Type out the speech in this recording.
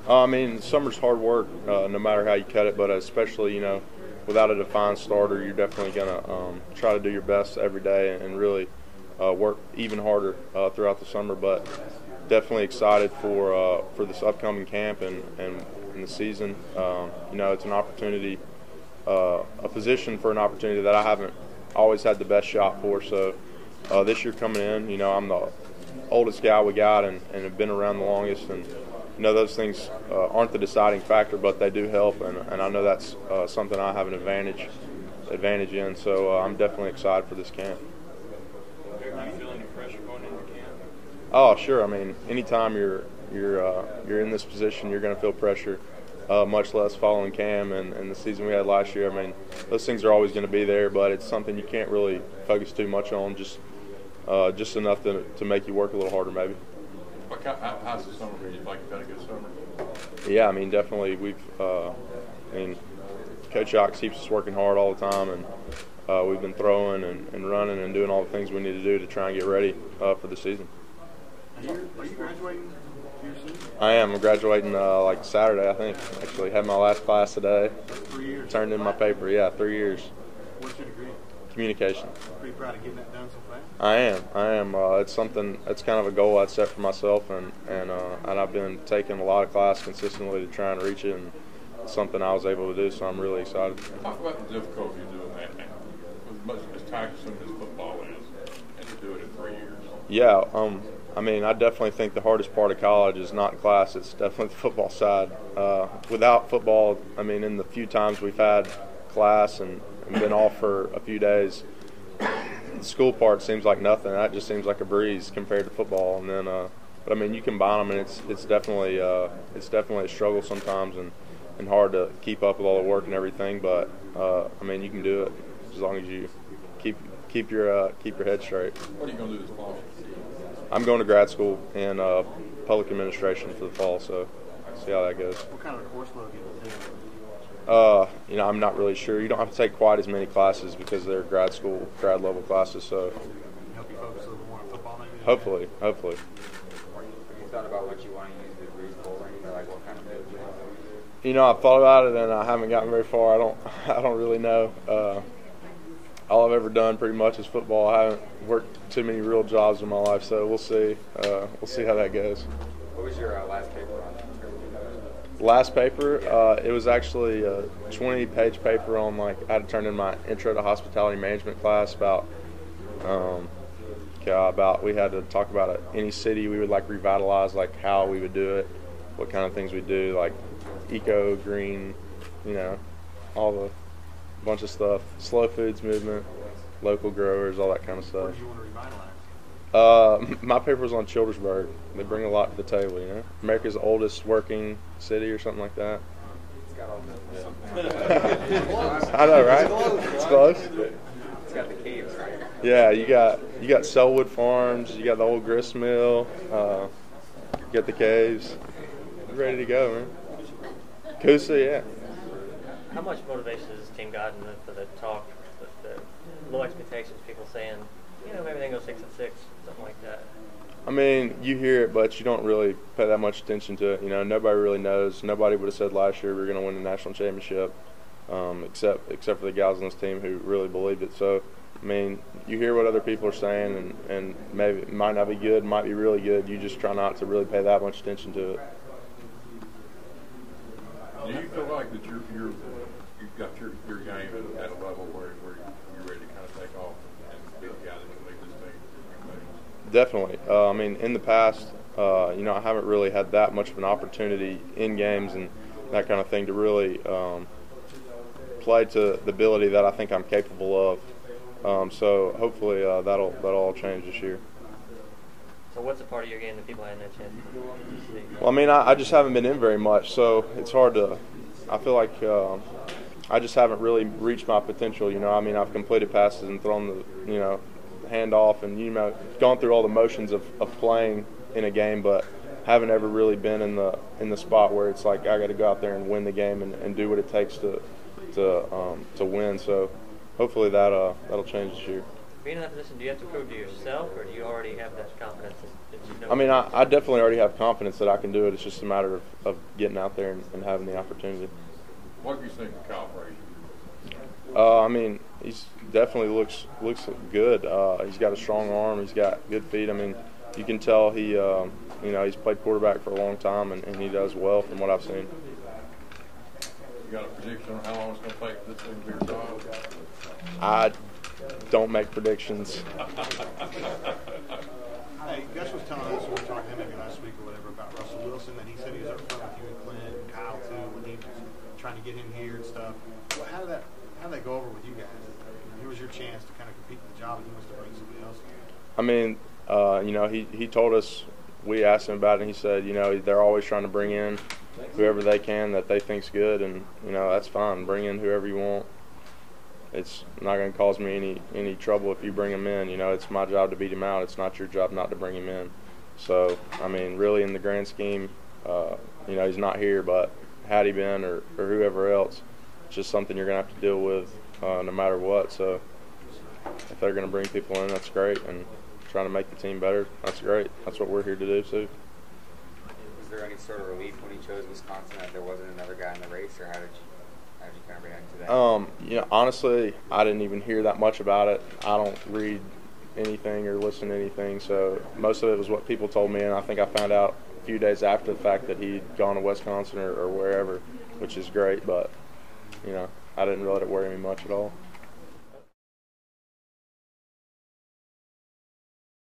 I mean, summer's hard work, no matter how you cut it, but especially, without a defined starter, you're definitely going to try to do your best every day and really work even harder throughout the summer. But definitely excited for this upcoming camp and the season. It's an opportunity, a position for an opportunity that I haven't always had the best shot for. So this year coming in, I'm the oldest guy we got and have been around the longest, and those things aren't the deciding factor, but they do help, and I know that's something I have an advantage in. So I'm definitely excited for this camp. Are you feeling the pressure going into camp? Oh, sure. I mean, anytime you're in this position, you're going to feel pressure. Much less following Cam and the season we had last year. I mean, those things are always going to be there, but it's something you can't really focus too much on. Just enough to make you work a little harder, maybe. How's the summer been? You like you've had a good summer? Yeah, I mean, definitely. Coach Ox keeps us working hard all the time, and we've been throwing and running and doing all the things we need to do to try and get ready for the season. Are you graduating your season? I am. I'm graduating like Saturday, I think. Actually, had my last class today. 3 years. Turned in my paper. Yeah, 3 years. What's your degree? Communication. Pretty proud of getting that done so fast. I am. It's something. It's kind of a goal I set for myself, and I've been taking a lot of class consistently to try and reach it, and it's something I was able to do. So I'm really excited. Talk about the difficulty of doing that, as much as taxing as football is, and to do it in 3 years. Yeah. I mean, I definitely think the hardest part of college is not class. It's definitely the football side. Without football, I mean, in the few times we've had class and been off for a few days, the school part seems like nothing. That just seems like a breeze compared to football. And then, but I mean, you combine them, and it's definitely a struggle sometimes, and hard to keep up with all the work and everything. But I mean, you can do it as long as you keep your head straight. What are you going to do this fall? I'm going to grad school in public administration for the fall, so see how that goes. What kind of a course load do you take? I'm not really sure. You don't have to take quite as many classes because they're grad level classes. So Help you focus a little more on football, maybe? hopefully. Have you thought about what you want to use the degrees for, or like what kind of field you want? I've thought about it and I haven't gotten very far. I don't really know. All I've ever done pretty much is football. I haven't worked too many real jobs in my life, so we'll see. We'll see how that goes. What was your last paper on? Last paper, it was actually a 20-page paper on I had to turn in my intro to hospitality management class about we had to talk about any city we would revitalize, how we would do it, what kind of things we do, eco, green, all the bunch of stuff, slow foods movement, local growers, all that kind of What stuff. do you want to revitalize? My paper was on Childersburg. They bring a lot to the table, America's oldest working city or something like that. It's got all the I know, right? It's close. It's got the caves, right? Yeah, you got Selwood Farms, you got the old grist mill, you got the caves. You're ready to go, man. Coosa, yeah. How much motivation has this team gotten for the talk, the low expectations, people saying, maybe they can go 6-6, something like that? I mean, you hear it, but you don't really pay that much attention to it. Nobody really knows. Nobody would have said last year we were going to win the national championship, except for the guys on this team who really believed it. So, I mean, you hear what other people are saying, and maybe it might not be good, might be really good. You just try not to really pay that much attention to it. Do you feel like that you've got your game at a level where you're ready to kind of take off and be the guy that can lead this team? Definitely. I mean, in the past, I haven't really had that much of an opportunity in games and that kind of thing to really play to the ability that I think I'm capable of. So hopefully that'll all change this year. So what's a part of your game that people hadn't had a chance to see? Well, I mean, I just haven't been in very much, so it's hard to – I feel like I just haven't really reached my potential, I mean, I've completed passes and thrown the, hand off and, gone through all the motions of playing in a game, but haven't ever really been in the spot where it's like I got to go out there and win the game and do what it takes to win. So hopefully that'll change this year. Being in that position, do you have to prove to yourself, or do you already have that confidence that you I mean, I definitely already have confidence that I can do it. It's just a matter of getting out there and having the opportunity. What do you think of Kyle Frazier? I mean, he's definitely looks good. He's got a strong arm. He's got good feet. I mean, you can tell he, he's played quarterback for a long time, and he does well from what I've seen. You got a prediction on how long it's going to take this thing to be resolved? I don't make predictions. Hey, Gus was telling us, we were talking to him maybe last week or whatever, about Russell Wilson, that he said he was up front with you and Clint and Kyle too, when he was trying to get him here and stuff. Well, how did that go over with you guys? Here was your chance to kind of compete for the job, and he wants to bring somebody else in. I mean, he told us, we asked him about it, and he said, they're always trying to bring in whoever they can that they think's good, and, that's fine. Bring in whoever you want. It's not going to cause me any trouble if you bring him in. It's my job to beat him out. It's not your job not to bring him in. So, I mean, really in the grand scheme, he's not here, but had he been or whoever else, it's just something you're going to have to deal with no matter what. So if they're going to bring people in, that's great. And trying to make the team better, that's great. That's what we're here to do, too. Was there any sort of relief when he chose Wisconsin that there wasn't another guy in the race, or how did you kind of react to that? Honestly, I didn't even hear that much about it. I don't read anything or listen to anything, so most of it was what people told me, and I think I found out a few days after the fact that he'd gone to Wisconsin or wherever, which is great, but, I didn't let it worry me much at all.